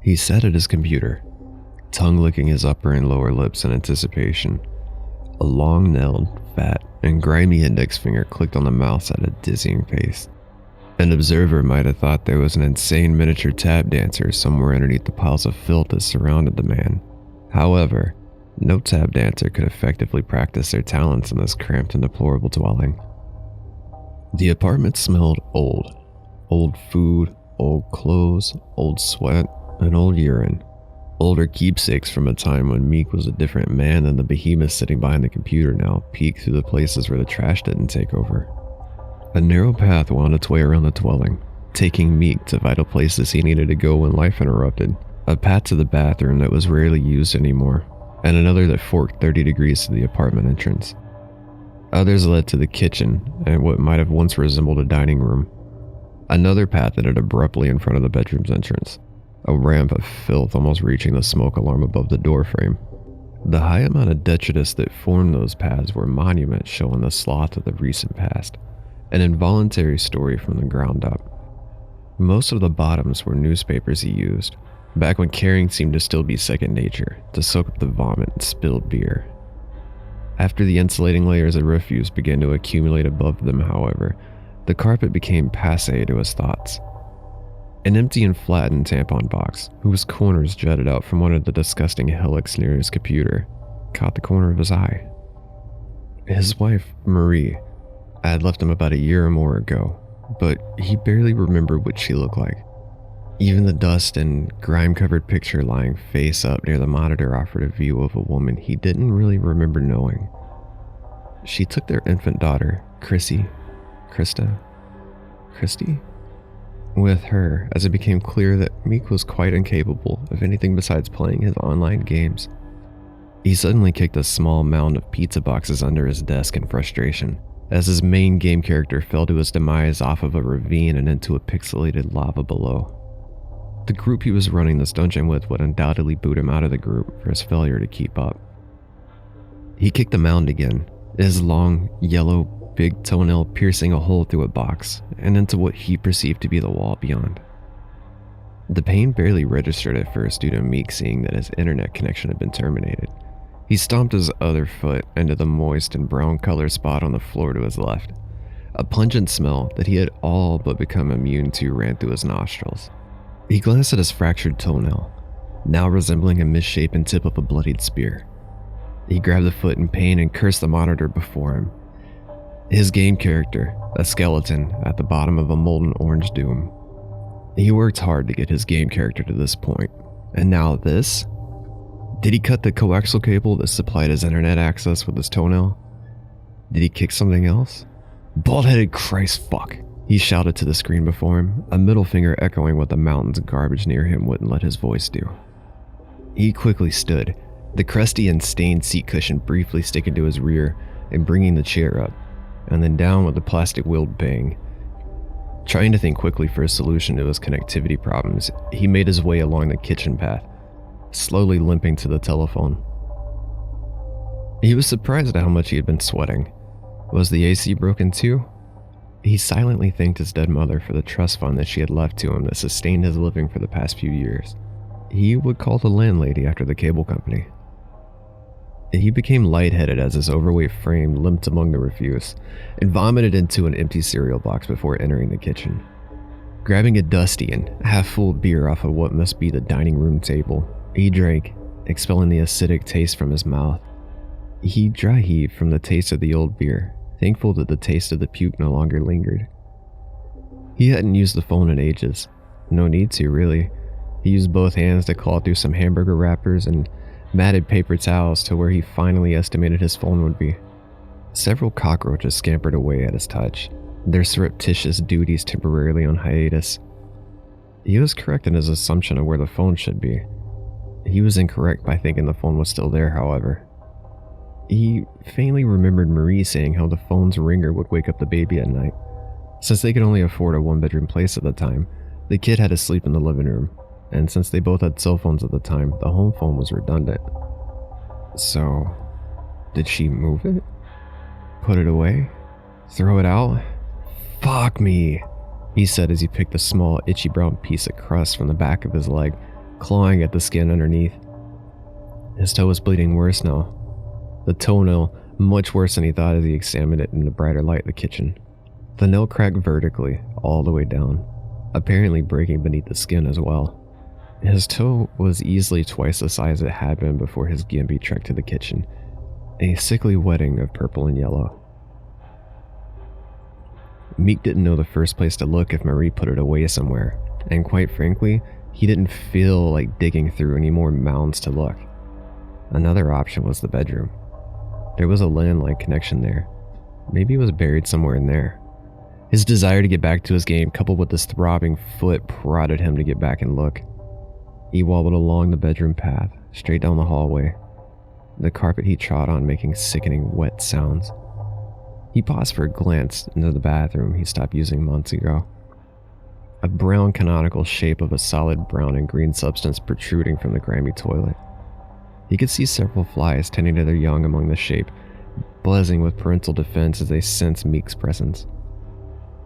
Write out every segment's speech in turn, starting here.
He sat at his computer, tongue licking his upper and lower lips in anticipation. A long-nailed, fat, and grimy index finger clicked on the mouse at a dizzying pace. An observer might have thought there was an insane miniature tap dancer somewhere underneath the piles of filth that surrounded the man. However, no tap dancer could effectively practice their talents in this cramped and deplorable dwelling. The apartment smelled old. Old food, old clothes, old sweat, and old urine. Older keepsakes from a time when Meek was a different man than the behemoth sitting behind the computer now peeked through the places where the trash didn't take over. A narrow path wound its way around the dwelling, taking Meek to vital places he needed to go when life interrupted. A path to the bathroom that was rarely used anymore, and another that forked 30 degrees to the apartment entrance. Others led to the kitchen and what might have once resembled a dining room. Another path ended abruptly in front of the bedroom's entrance, a ramp of filth almost reaching the smoke alarm above the doorframe. The high amount of detritus that formed those paths were monuments showing the sloth of the recent past, an involuntary story from the ground up. Most of the bottoms were newspapers he used, back when carrying seemed to still be second nature, to soak up the vomit and spilled beer. After the insulating layers of refuse began to accumulate above them, however, the carpet became passé to his thoughts. An empty and flattened tampon box, whose corners jutted out from under the disgusting helix near his computer, caught the corner of his eye. His wife, Marie, had left him about a year or more ago, but he barely remembered what she looked like. Even the dust and grime-covered picture lying face up near the monitor offered a view of a woman he didn't really remember knowing. She took their infant daughter, Chrissy, with her, as it became clear that Meek was quite incapable of anything besides playing his online games. He suddenly kicked a small mound of pizza boxes under his desk in frustration, as his main game character fell to his demise off of a ravine and into a pixelated lava below. The group he was running this dungeon with would undoubtedly boot him out of the group for his failure to keep up. He kicked the mound again, his long, yellow, big toenail piercing a hole through a box and into what he perceived to be the wall beyond. The pain barely registered at first due to Meek seeing that his internet connection had been terminated. He stomped his other foot into the moist and brown colored spot on the floor to his left. A pungent smell that he had all but become immune to ran through his nostrils. He glanced at his fractured toenail, now resembling a misshapen tip of a bloodied spear. He grabbed the foot in pain and cursed the monitor before him. His game character, a skeleton at the bottom of a molten orange doom. He worked hard to get his game character to this point, and now this? Did he cut the coaxial cable that supplied his internet access with his toenail? Did he kick something else? Bald-headed Christ fuck, he shouted to the screen before him, a middle finger echoing what the mountains of garbage near him wouldn't let his voice do. He quickly stood, the crusty and stained seat cushion briefly sticking to his rear and bringing the chair up, and then down with the plastic wheeled bang. Trying to think quickly for a solution to his connectivity problems, he made his way along the kitchen path, slowly limping to the telephone. He was surprised at how much he had been sweating. Was the AC broken too? He silently thanked his dead mother for the trust fund that she had left to him that sustained his living for the past few years. He would call the landlady after the cable company. He became lightheaded as his overweight frame limped among the refuse and vomited into an empty cereal box before entering the kitchen. Grabbing a dusty and half-full beer off of what must be the dining room table, he drank, expelling the acidic taste from his mouth. He dry heaved from the taste of the old beer, thankful that the taste of the puke no longer lingered. He hadn't used the phone in ages. No need to, really. He used both hands to claw through some hamburger wrappers and matted paper towels to where he finally estimated his phone would be. Several cockroaches scampered away at his touch, their surreptitious duties temporarily on hiatus. He was correct in his assumption of where the phone should be. He was incorrect by thinking the phone was still there, however. He faintly remembered Marie saying how the phone's ringer would wake up the baby at night. Since they could only afford a one-bedroom place at the time, the kid had to sleep in the living room, and since they both had cell phones at the time, the home phone was redundant. So, did she move it? Put it away? Throw it out? Fuck me, he said as he picked a small, itchy brown piece of crust from the back of his leg, clawing at the skin underneath. His toe was bleeding worse now. The toenail much worse than he thought as he examined it in the brighter light of the kitchen. The nail cracked vertically, all the way down, apparently breaking beneath the skin as well. His toe was easily twice the size it had been before his Gimpy trekked to the kitchen, a sickly wetting of purple and yellow. Meek didn't know the first place to look if Marie put it away somewhere, and quite frankly, he didn't feel like digging through any more mounds to look. Another option was the bedroom. There was a landline connection there. Maybe it was buried somewhere in there. His desire to get back to his game, coupled with his throbbing foot, prodded him to get back and look. He wobbled along the bedroom path, straight down the hallway, the carpet he trod on making sickening wet sounds. He paused for a glance into the bathroom he stopped using months ago. A brown canonical shape of a solid brown and green substance protruding from the grimy toilet. He could see several flies tending to their young among the shape, buzzing with parental defense as they sensed Meek's presence.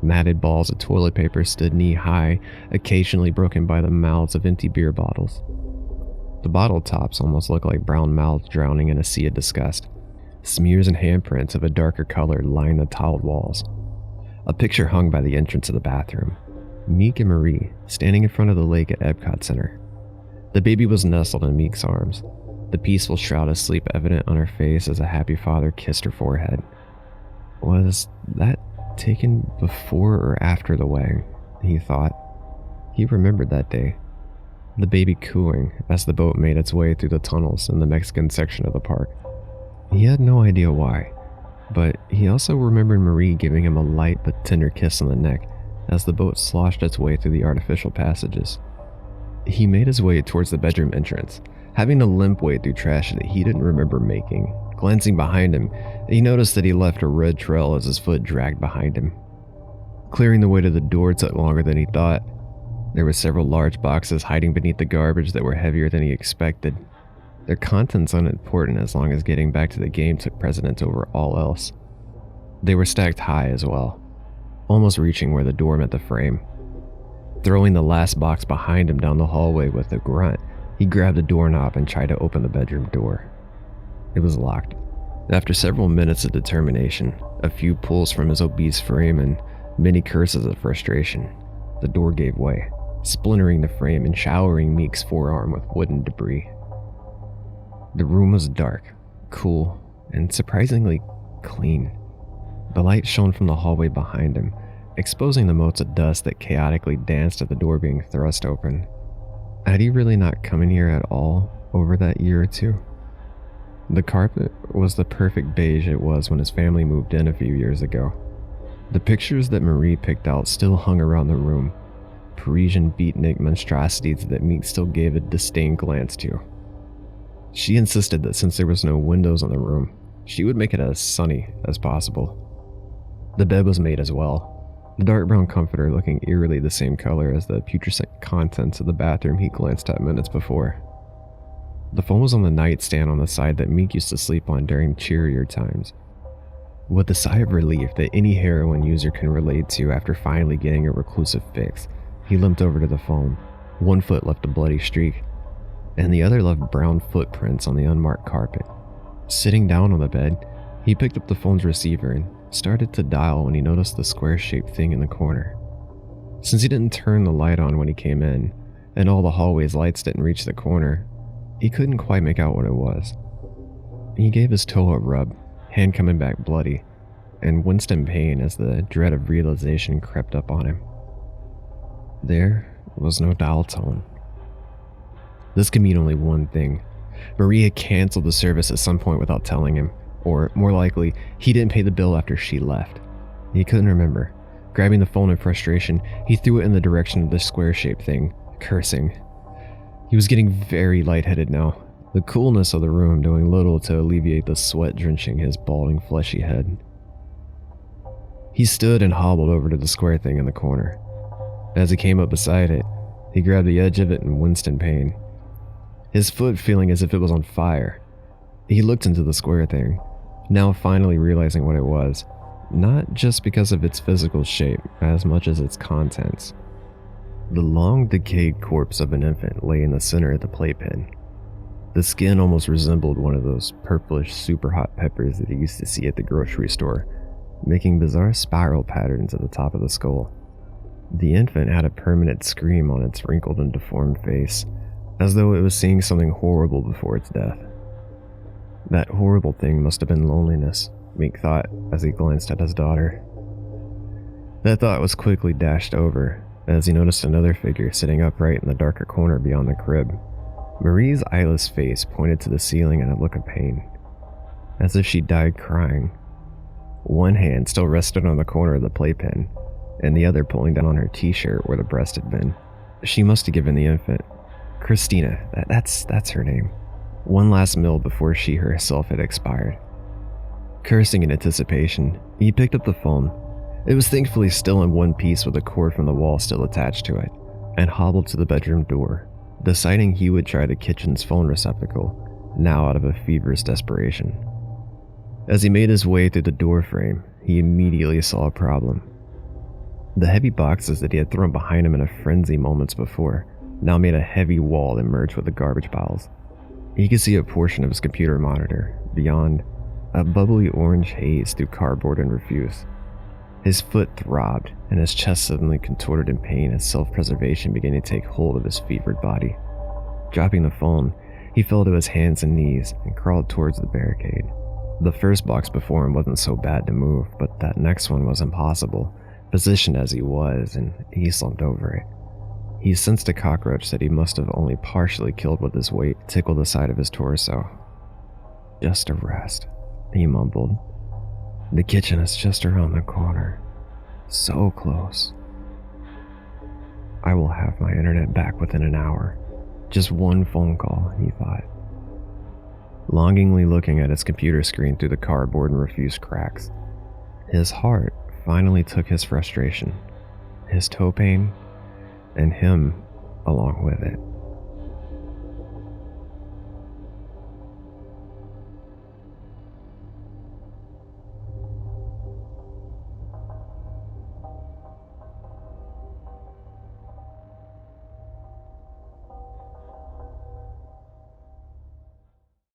Matted balls of toilet paper stood knee-high, occasionally broken by the mouths of empty beer bottles. The bottle tops almost looked like brown mouths drowning in a sea of disgust. Smears and handprints of a darker color lined the tiled walls. A picture hung by the entrance of the bathroom. Meek and Marie, standing in front of the lake at Epcot Center. The baby was nestled in Meek's arms, the peaceful shroud of sleep evident on her face as a happy father kissed her forehead. Was that taken before or after the wedding? He thought. He remembered that day. The baby cooing as the boat made its way through the tunnels in the Mexican section of the park. He had no idea why, but he also remembered Marie giving him a light but tender kiss on the neck as the boat sloshed its way through the artificial passages. He made his way towards the bedroom entrance, having to limp way through trash that he didn't remember making. Glancing behind him, he noticed that he left a red trail as his foot dragged behind him. Clearing the way to the door took longer than he thought. There were several large boxes hiding beneath the garbage that were heavier than he expected. Their contents unimportant as long as getting back to the game took precedence over all else. They were stacked high as well, almost reaching where the door met the frame. Throwing the last box behind him down the hallway with a grunt, he grabbed the doorknob and tried to open the bedroom door. It was locked. After several minutes of determination, a few pulls from his obese frame, and many curses of frustration, the door gave way, splintering the frame and showering Meek's forearm with wooden debris. The room was dark, cool, and surprisingly clean. The light shone from the hallway behind him, exposing the motes of dust that chaotically danced at the door being thrust open. Had he really not come in here at all over that year or two? The carpet was the perfect beige it was when his family moved in a few years ago. The pictures that Marie picked out still hung around the room, Parisian beatnik monstrosities that Meek still gave a disdain glance to. She insisted that since there was no windows in the room, she would make it as sunny as possible. The bed was made as well, the dark brown comforter looking eerily the same color as the putrescent contents of the bathroom he glanced at minutes before. The phone was on the nightstand on the side that Meek used to sleep on during cheerier times. With the sigh of relief that any heroin user can relate to after finally getting a reclusive fix, he limped over to the phone. One foot left a bloody streak, and the other left brown footprints on the unmarked carpet. Sitting down on the bed, he picked up the phone's receiver and started to dial when he noticed the square-shaped thing in the corner. Since he didn't turn the light on when he came in, and all the hallway's lights didn't reach the corner, he couldn't quite make out what it was. He gave his toe a rub, hand coming back bloody, and winced in pain as the dread of realization crept up on him. There was no dial tone. This could mean only one thing. Marie had canceled the service at some point without telling him, or more likely, he didn't pay the bill after she left. He couldn't remember. Grabbing the phone in frustration, he threw it in the direction of the square-shaped thing, cursing. He was getting very lightheaded now, the coolness of the room doing little to alleviate the sweat drenching his balding, fleshy head. He stood and hobbled over to the square thing in the corner. As he came up beside it, he grabbed the edge of it and winced in pain, his foot feeling as if it was on fire. He looked into the square thing, now finally realizing what it was, not just because of its physical shape as much as its contents. The long, decayed corpse of an infant lay in the center of the playpen. The skin almost resembled one of those purplish, super hot peppers that he used to see at the grocery store, making bizarre spiral patterns at the top of the skull. The infant had a permanent scream on its wrinkled and deformed face, as though it was seeing something horrible before its death. That horrible thing must have been loneliness, Meek thought as he glanced at his daughter. That thought was quickly dashed over as he noticed another figure sitting upright in the darker corner beyond the crib. Marie's eyeless face pointed to the ceiling in a look of pain, as if she died crying. One hand still rested on the corner of the playpen, and the other pulling down on her t-shirt where the breast had been. She must have given the infant, Christina, that's her name, one last meal before she herself had expired. Cursing in anticipation, he picked up the phone. It was thankfully still in one piece with a cord from the wall still attached to it, and hobbled to the bedroom door, deciding he would try the kitchen's phone receptacle, now out of a feverish desperation. As he made his way through the door frame, he immediately saw a problem. The heavy boxes that he had thrown behind him in a frenzy moments before now made a heavy wall that merged with the garbage piles. He could see a portion of his computer monitor, beyond, a bubbly orange haze through cardboard and refuse. His foot throbbed, and his chest suddenly contorted in pain as self-preservation began to take hold of his fevered body. Dropping the phone, he fell to his hands and knees and crawled towards the barricade. The first box before him wasn't so bad to move, but that next one was impossible, positioned as he was, and he slumped over it. He sensed a cockroach that he must have only partially killed with his weight tickle the side of his torso. "Just a rest," he mumbled. "The kitchen is just around the corner. So close. I will have my internet back within an hour. Just one phone call," he thought. Longingly looking at his computer screen through the cardboard and refuse cracks, his heart finally took his frustration, his toe pain, and him along with it.